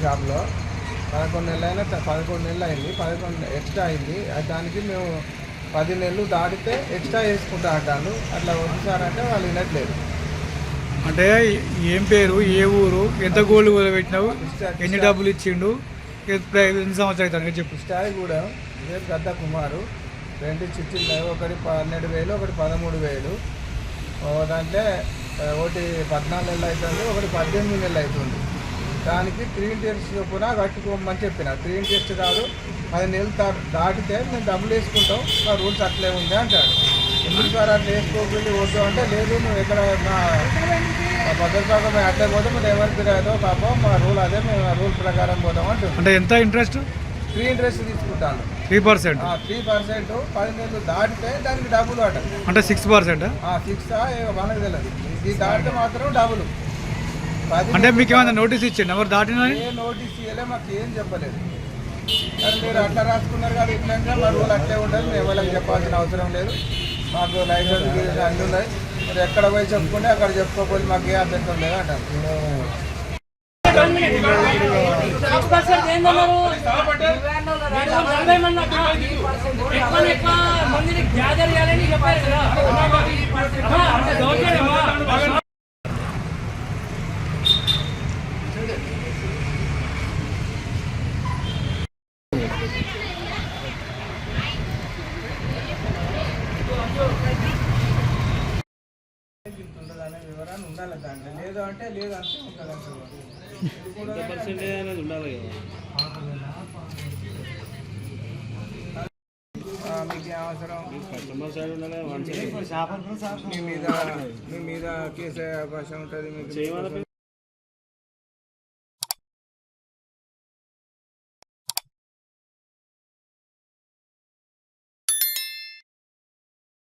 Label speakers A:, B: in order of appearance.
A: షాప్లో 11 నెలలు అయినా 11 నెలలు అయింది, 11 ఎక్స్ట్రా అయింది. దానికి మేము 10 నెలలు దాటితే ఎక్స్ట్రా వేసుకుంటా అంటాను. అట్లా వద్దుసారంటే వాళ్ళు వినట్లేదు.
B: అంటే ఏం పేరు, ఏ ఊరు, ఎంత గోల్డ్ పెట్టినావు, ఎన్ని డబ్బులు ఇచ్చిండు, ఎన్ని సంవత్సరాలు అవుతాను చెప్పు.
A: స్టాయి కూడా ఇదే గద్ద కుమారు, 2 చిట్టీలు, ఒకటి 12,000, ఒకటి 13,000. దాంట్లో ఒకటి 14 నెలలు అవుతుంది, ఒకటి 18 నెలలు అవుతుంది. దానికి 3 ఇంట్రెస్ట్ చొప్పున కట్టుకోమని చెప్పిన. 3 ఇంట్రెస్ట్ కాదు, 10 నెలలు దాటితే మేము డబ్బులు వేసుకుంటాం, మా రూల్స్ అట్లే ఉంది అంటాడు. ఎందుకు సార్ అట్లా వేసుకోకుండా వద్దు అంటే, లేదు నువ్వు ఎక్కడ మా భద్రత అట్లే పోతే మేము ఎవరికి రాదో పాపం, మా రూల్ అదే, మేము ఆ రూల్ ప్రకారం పోతాం అంటుంది.
B: అంటే ఎంత ఇంట్రెస్ట్?
A: 3 ఇంట్రెస్ట్ తీసుకుంటాను,
B: 3%.
A: 3%. 10 నెలలు దాటితే దానికి డబ్బులు అట.
B: అంటే 6%?
A: 6 మనకు తెలియదు. ఇది దాటితే మాత్రం డబ్బులు.
B: అంటే మీకు ఏమైనా నోటీస్ ఇచ్చింది? ఎవరు దాటిన
A: ఏ నోటీస్ ఇవ్వలే, మాకు ఏం చెప్పలేదు. కానీ మీరు అట్లా రాసుకున్నారు కదా, ఇట్లా మా రూల్ అట్లే ఉంటుంది, మేము ఎవరికి చెప్పాల్సిన అవసరం లేదు, మాకు లైసెన్స్ అన్నీ ఉన్నాయి, మీరు ఎక్కడ పోయి చెప్పుకుంటే అక్కడ చెప్పుకోకపోతే మాకు ఏ అభ్యంతరం లేదు అంటారు. ఉంటుందనే వివరాలు ఉండాలి దాంట్లో, లేదు అంటే లేదు అంతే ఉంటుంది అసలు. మీకు అవసరం మీ మీద కేసు అయ్యే అవకాశం ఉంటుంది మీకు.